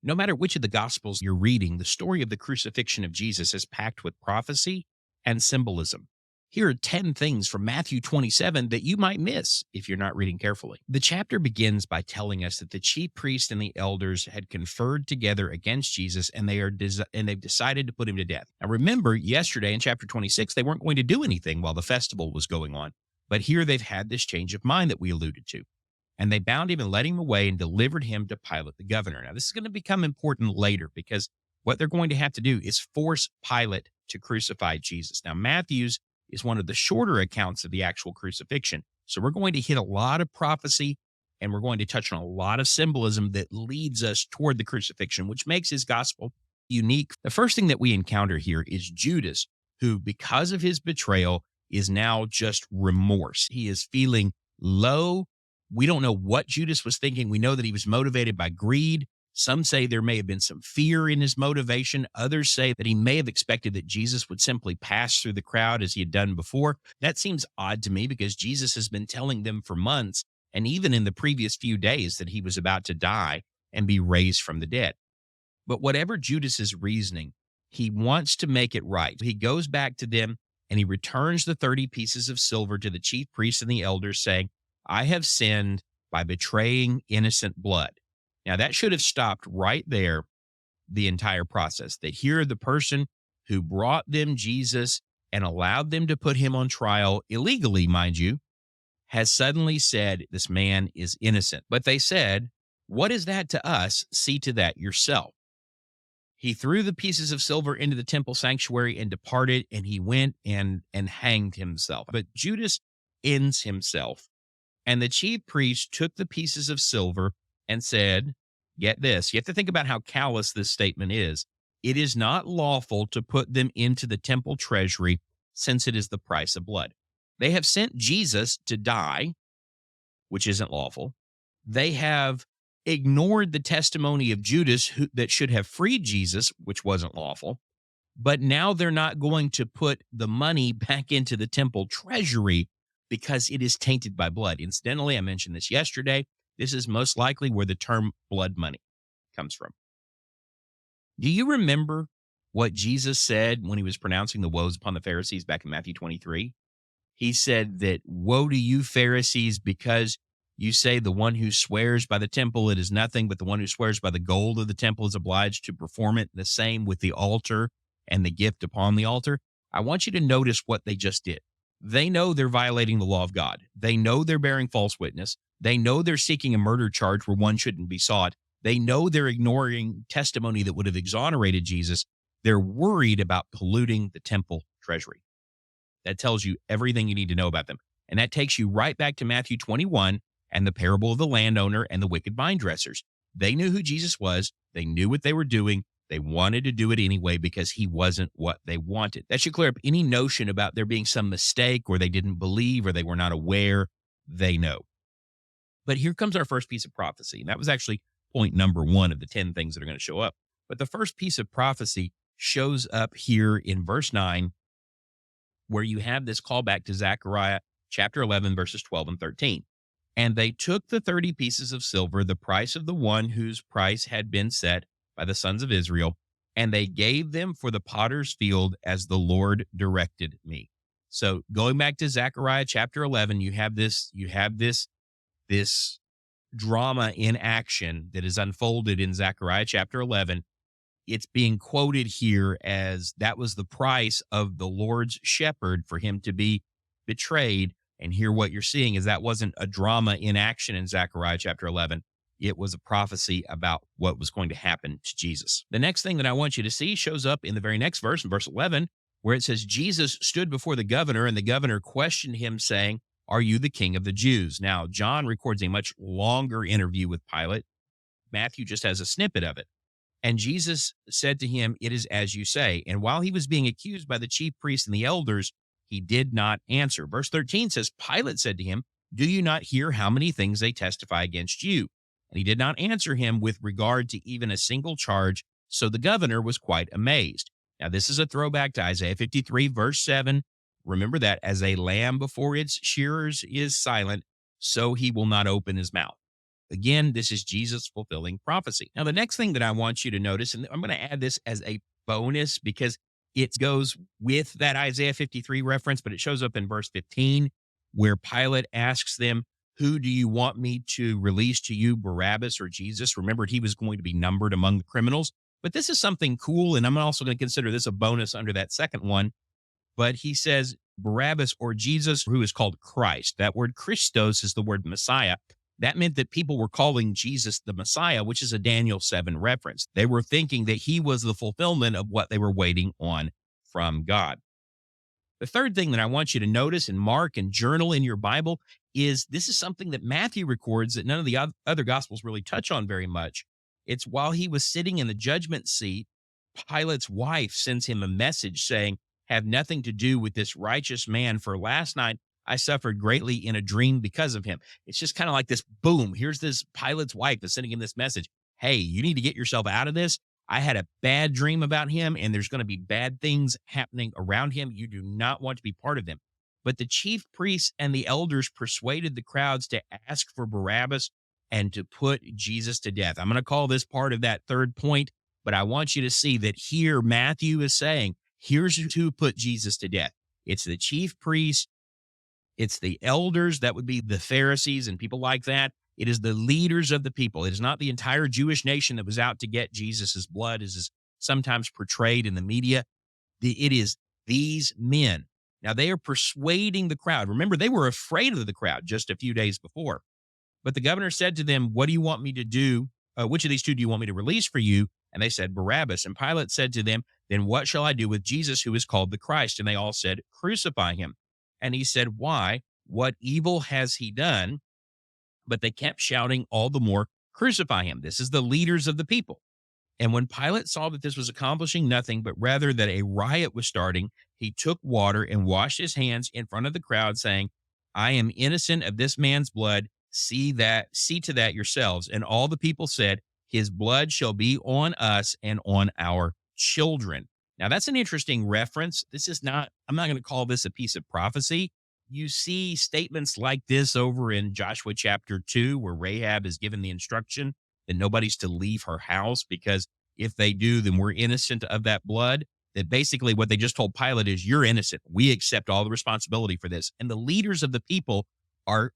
No matter which of the Gospels you're reading, the story of the crucifixion of Jesus is packed with prophecy and symbolism. Here are 10 things from Matthew 27 that you might miss if you're not reading carefully. The chapter begins by telling us that the chief priests and the elders had conferred together against Jesus and they've decided to put him to death. Now remember, yesterday in chapter 26 they weren't going to do anything while the festival was going on. But here they've had this change of mind that we alluded to, and they bound him and led him away and delivered him to Pilate the governor. Now, this is going to become important later because what they're going to have to do is force Pilate to crucify Jesus. Now, Matthew's is one of the shorter accounts of the actual crucifixion. So we're going to hit a lot of prophecy and we're going to touch on a lot of symbolism that leads us toward the crucifixion, which makes his gospel unique. The first thing that we encounter here is Judas, who, because of his betrayal, is now just remorse. He is feeling low. We don't know what Judas was thinking. We know that he was motivated by greed. Some say there may have been some fear in his motivation. Others say that he may have expected that Jesus would simply pass through the crowd as he had done before. That seems odd to me because Jesus has been telling them for months, and even in the previous few days, that he was about to die and be raised from the dead. But whatever Judas's reasoning, he wants to make it right. He goes back to them and he returns the 30 pieces of silver to the chief priests and the elders, saying, I have sinned by betraying innocent blood. Now, that should have stopped right there the entire process. That here, the person who brought them Jesus and allowed them to put him on trial illegally, mind you, has suddenly said this man is innocent. But they said, what is that to us? See to that yourself. He threw the pieces of silver into the temple sanctuary and departed, and he went and hanged himself. But Judas ends himself. And the chief priest took the pieces of silver and said, get this, you have to think about how callous this statement is. It is not lawful to put them into the temple treasury, since it is the price of blood. They have sent Jesus to die, which isn't lawful. They have ignored the testimony of Judas that should have freed Jesus, which wasn't lawful. But now they're not going to put the money back into the temple treasury because it is tainted by blood. Incidentally, I mentioned this yesterday. This is most likely where the term blood money comes from. Do you remember what Jesus said when he was pronouncing the woes upon the Pharisees back in Matthew 23? He said that, woe to you, Pharisees, because you say the one who swears by the temple, it is nothing, but the one who swears by the gold of the temple is obliged to perform it. The same with the altar and the gift upon the altar. I want you to notice what they just did. They know they're violating the law of God. They know they're bearing false witness. They know they're seeking a murder charge where one shouldn't be sought. They know they're ignoring testimony that would have exonerated Jesus. They're worried about polluting the temple treasury. That tells you everything you need to know about them. And that takes you right back to Matthew 21 and the parable of the landowner and the wicked vine dressers. They knew who Jesus was. They knew what they were doing. They wanted to do it anyway because he wasn't what they wanted. That should clear up any notion about there being some mistake or they didn't believe or they were not aware. They know. But here comes our first piece of prophecy. And that was actually point number 1 of the 10 things that are going to show up. But the first piece of prophecy shows up here in verse 9, where you have this callback to Zechariah chapter 11, verses 12 and 13. And they took the 30 pieces of silver, the price of the one whose price had been set by the sons of Israel, and they gave them for the potter's field as the Lord directed me. So going back to Zechariah chapter 11, you have this drama in action that is unfolded in Zechariah chapter 11. It's being quoted here as that was the price of the Lord's shepherd for him to be betrayed. And here what you're seeing is that wasn't a drama in action in Zechariah chapter 11. It was a prophecy about what was going to happen to Jesus. The next thing that I want you to see shows up in the very next verse, in verse 11, where it says, Jesus stood before the governor, and the governor questioned him, saying, are you the king of the Jews? Now, John records a much longer interview with Pilate. Matthew just has a snippet of it. And Jesus said to him, it is as you say. And while he was being accused by the chief priests and the elders, he did not answer. Verse 13 says, Pilate said to him, do you not hear how many things they testify against you? And he did not answer him with regard to even a single charge. So the governor was quite amazed. Now, this is a throwback to Isaiah 53, verse 7. Remember that as a lamb before its shearers is silent, so he will not open his mouth. Again, this is Jesus fulfilling prophecy. Now, the next thing that I want you to notice, and I'm going to add this as a bonus because it goes with that Isaiah 53 reference, but it shows up in verse 15 where Pilate asks them, "Who do you want me to release to you, Barabbas or Jesus?" Remember, he was going to be numbered among the criminals. But this is something cool, and I'm also going to consider this a bonus under that second one. But he says Barabbas or Jesus, who is called Christ. That word Christos is the word Messiah. That meant that people were calling Jesus the Messiah, which is a Daniel 7 reference. They were thinking that he was the fulfillment of what they were waiting on from God. The third thing that I want you to notice and mark and journal in your Bible is this is something that Matthew records that none of the other Gospels really touch on very much. It's while he was sitting in the judgment seat, Pilate's wife sends him a message saying, "Have nothing to do with this righteous man, for last night I suffered greatly in a dream because of him." It's just kind of like this boom. Here's this Pilate's wife is sending him this message. Hey, you need to get yourself out of this. I had a bad dream about him, and there's going to be bad things happening around him. You do not want to be part of them. But the chief priests and the elders persuaded the crowds to ask for Barabbas and to put Jesus to death. I'm going to call this part of that third point, but I want you to see that here Matthew is saying, here's who put Jesus to death. It's the chief priests, it's the elders, that would be the Pharisees and people like that. It is the leaders of the people. It is not the entire Jewish nation that was out to get Jesus's blood, as is sometimes portrayed in the media. It is these men. Now, they are persuading the crowd. Remember, they were afraid of the crowd just a few days before. But the governor said to them, "What do you want me to do? Which of these two do you want me to release for you?" And they said, "Barabbas." And Pilate said to them, "Then what shall I do with Jesus, who is called the Christ?" And they all said, "Crucify him." And he said, "Why? What evil has he done?" But they kept shouting all the more, "Crucify him." This is the leaders of the people. And when Pilate saw that this was accomplishing nothing, but rather that a riot was starting, he took water and washed his hands in front of the crowd, saying, "I am innocent of this man's blood. See to that yourselves." And all the people said, "His blood shall be on us and on our children." Now, that's an interesting reference. I'm not going to call this a piece of prophecy. You see statements like this over in Joshua chapter 2, where Rahab is given the instruction that nobody's to leave her house because if they do, then we're innocent of that blood. That basically what they just told Pilate is, "You're innocent. We accept all the responsibility for this." And the leaders of the people are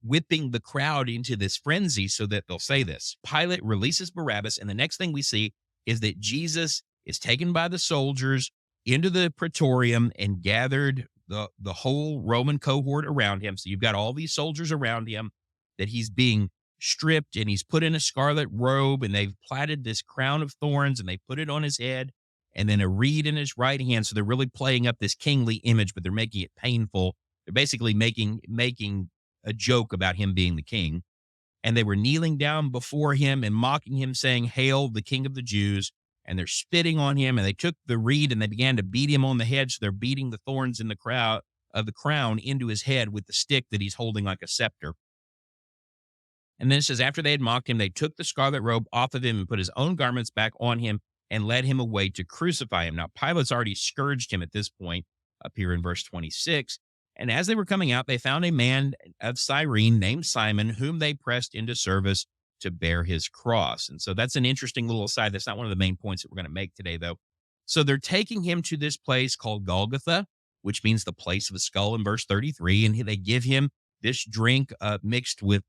whipping the crowd into this frenzy so that they'll say this. Pilate releases Barabbas, and the next thing we see is that Jesus is taken by the soldiers into the praetorium and gathered the whole Roman cohort around him. So you've got all these soldiers around him, that he's being stripped and he's put in a scarlet robe, and they've plaited this crown of thorns and they put it on his head, and then a reed in his right hand. So they're really playing up this kingly image, but they're making it painful. They're basically making a joke about him being the king. And they were kneeling down before him and mocking him, saying, "Hail, the King of the Jews." And they're spitting on him, and they took the reed and they began to beat him on the head. So they're beating the thorns in the crown into his head with the stick that he's holding like a scepter. And then it says, after they had mocked him, they took the scarlet robe off of him and put his own garments back on him and led him away to crucify him. Now, Pilate's already scourged him at this point, up here in verse 26. And as they were coming out, they found a man of Cyrene named Simon, whom they pressed into service to bear his cross. And so that's an interesting little aside. That's not one of the main points that we're going to make today, though. So they're taking him to this place called Golgotha, which means the place of the skull in verse 33. And they give him this drink mixed with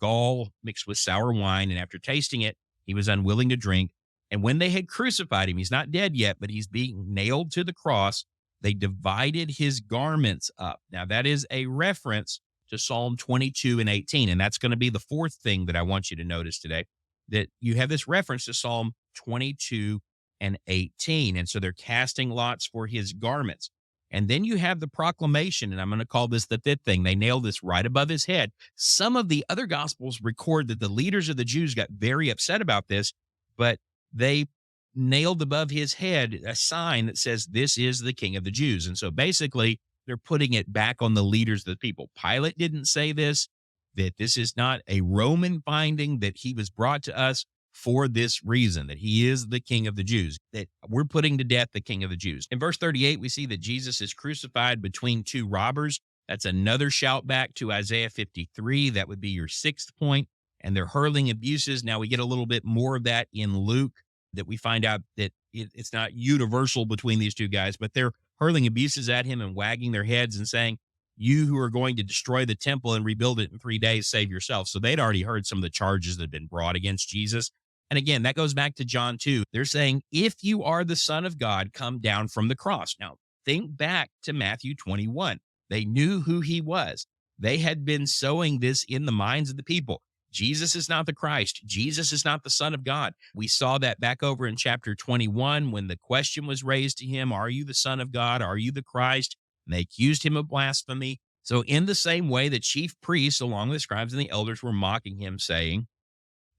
gall, mixed with sour wine. And after tasting it, he was unwilling to drink. And when they had crucified him, he's not dead yet, but he's being nailed to the cross. They divided his garments up. Now, that is a reference to Psalm 22 and 18. And that's going to be the fourth thing that I want you to notice today, that you have this reference to Psalm 22 and 18. And so they're casting lots for his garments. And then you have the proclamation, and I'm going to call this the fifth thing. They nailed this right above his head. Some of the other Gospels record that the leaders of the Jews got very upset about this, but they nailed above his head a sign that says, "This is the King of the Jews." And so basically, they're putting it back on the leaders of the people. Pilate didn't say this, that this is not a Roman finding, that he was brought to us for this reason, that he is the King of the Jews, that we're putting to death the King of the Jews. In verse 38, we see that Jesus is crucified between two robbers. That's another shout back to Isaiah 53. That would be your sixth point. and they're hurling abuses. Now we get a little bit more of that in Luke, that we find out that it's not universal between these two guys, but they're hurling abuses at him and wagging their heads and saying, "You who are going to destroy the temple and rebuild it in 3 days, save yourself." So they'd already heard some of the charges that had been brought against Jesus. And again, that goes back to John 2. They're saying, "If you are the Son of God, come down from the cross." Now, think back to Matthew 21. They knew who he was. They had been sowing this in the minds of the people. Jesus is not the Christ. Jesus is not the Son of God. We saw that back over in chapter 21 when the question was raised to him, "Are you the Son of God? Are you the Christ?" And they accused him of blasphemy. So, in the same way, the chief priests, along with the scribes and the elders, were mocking him, saying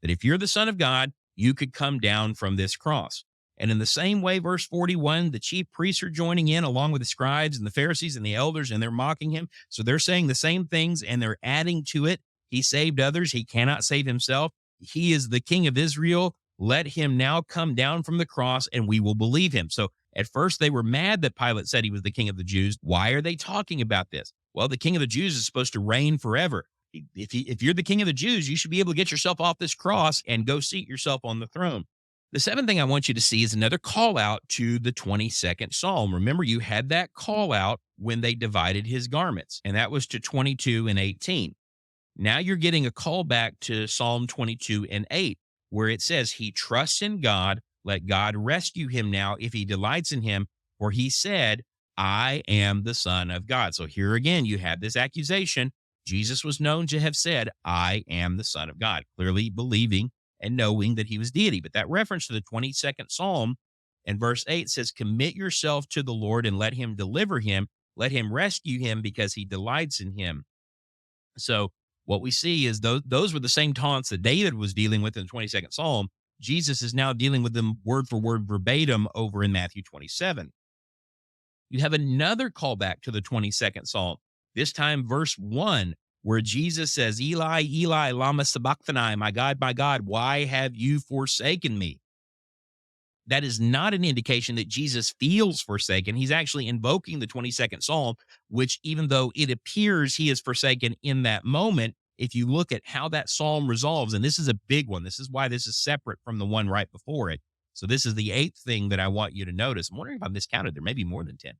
that if you're the Son of God, you could come down from this cross. And in the same way, verse 41, the chief priests are joining in along with the scribes and the Pharisees and the elders, and they're mocking him. So they're saying the same things and they're adding to it. He saved others. He cannot save himself. He is the King of Israel. Let him now come down from the cross and we will believe him. So at first they were mad that Pilate said he was the King of the Jews. Why are they talking about this? Well, the King of the Jews is supposed to reign forever. If you're the King of the Jews, you should be able to get yourself off this cross and go seat yourself on the throne. The seventh thing I want you to see is another call out to the 22nd Psalm. Remember, you had that call out when they divided his garments, and that was to 22 and 18. Now you're getting a call back to Psalm 22 and 8, where it says, "He trusts in God. Let God rescue him now if he delights in him. For he said, I am the Son of God." So here again, you have this accusation. Jesus was known to have said, "I am the Son of God," clearly believing and knowing that he was deity. But that reference to the 22nd Psalm and verse 8 says, "Commit yourself to the Lord and let him deliver him. Let him rescue him because he delights in him." So what we see is those were the same taunts that David was dealing with in the 22nd Psalm. Jesus is now dealing with them word for word verbatim over in Matthew 27. You have another callback to the 22nd Psalm, this time verse 1, where Jesus says, "Eli, Eli, lama sabachthani, my God, why have you forsaken me?" That is not an indication that Jesus feels forsaken. He's actually invoking the 22nd Psalm, which, even though it appears he is forsaken in that moment, if you look at how that psalm resolves, and this is a big one, this is why this is separate from the one right before it. So this is the eighth thing that I want you to notice. I'm wondering if I miscounted. There may be more than 10.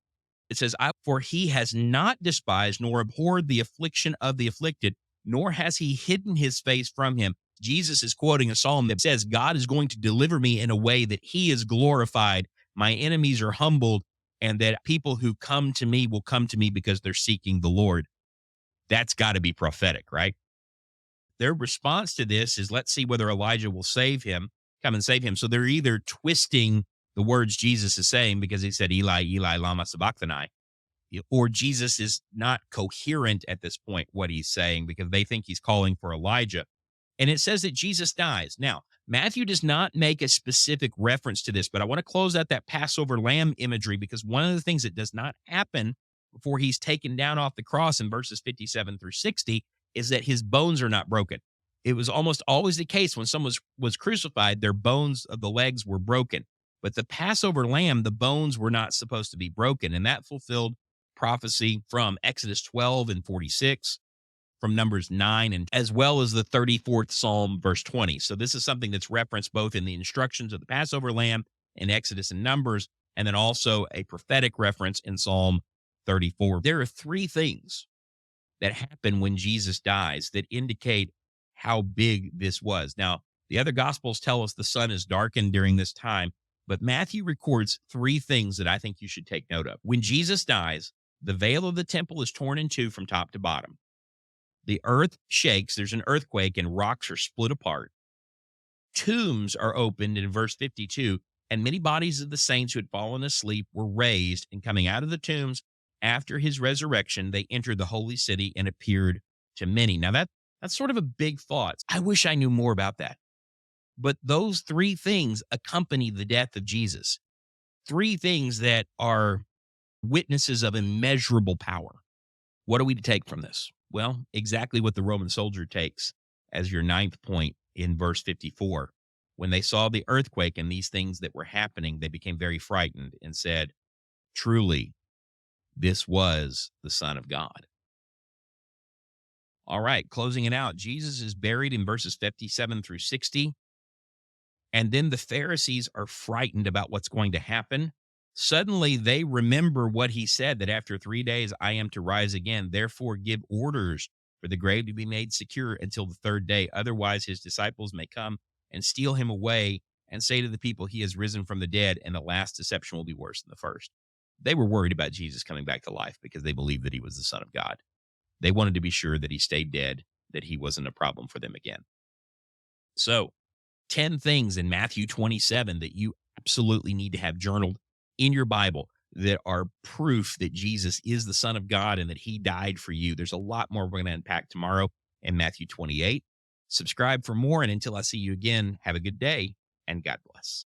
It says, "For he has not despised nor abhorred the affliction of the afflicted, nor has he hidden his face from him." Jesus is quoting a psalm that says, God is going to deliver me in a way that he is glorified, my enemies are humbled, and that people who come to me will come to me because they're seeking the Lord. That's got to be prophetic, right? Their response to this is, let's see whether Elijah will come and save him. So they're either twisting the words Jesus is saying because he said, "Eli, Eli, lama sabachthani," or Jesus is not coherent at this point, what he's saying, because they think he's calling for Elijah. And it says that Jesus dies. Now, Matthew does not make a specific reference to this, but I want to close out that Passover lamb imagery, because one of the things that does not happen before he's taken down off the cross in verses 57 through 60 is that his bones are not broken. It was almost always the case when someone was crucified, their bones of the legs were broken. But the Passover lamb, the bones were not supposed to be broken. And that fulfilled prophecy from Exodus 12 and 46, from Numbers 9, and as well as the 34th Psalm, verse 20. So this is something that's referenced both in the instructions of the Passover lamb in Exodus and Numbers, and then also a prophetic reference in Psalm 34. There are three things that happen when Jesus dies that indicate how big this was. Now, the other gospels tell us the sun is darkened during this time, but Matthew records three things that I think you should take note of. When Jesus dies, the veil of the temple is torn in two from top to bottom. The earth shakes, there's an earthquake, and rocks are split apart. Tombs are opened in verse 52, and many bodies of the saints who had fallen asleep were raised, and coming out of the tombs after his resurrection, they entered the holy city and appeared to many. Now, that's sort of a big thought. I wish I knew more about that. But those three things accompany the death of Jesus. Three things that are witnesses of immeasurable power. What are we to take from this? Well, exactly what the Roman soldier takes as your ninth point in verse 54. When they saw the earthquake and these things that were happening, they became very frightened and said, "Truly, this was the Son of God." All right, closing it out. Jesus is buried in verses 57 through 60. And then the Pharisees are frightened about what's going to happen. Suddenly, they remember what he said that after 3 days, I am to rise again. Therefore, give orders for the grave to be made secure until the third day. Otherwise, his disciples may come and steal him away and say to the people, he has risen from the dead, and the last deception will be worse than the first. They were worried about Jesus coming back to life because they believed that he was the Son of God. They wanted to be sure that he stayed dead, that he wasn't a problem for them again. So, 10 things in Matthew 27 that you absolutely need to have journaled in your Bible that are proof that Jesus is the Son of God and that he died for you. There's a lot more we're going to unpack tomorrow in Matthew 28. Subscribe for more. And until I see you again, have a good day and God bless.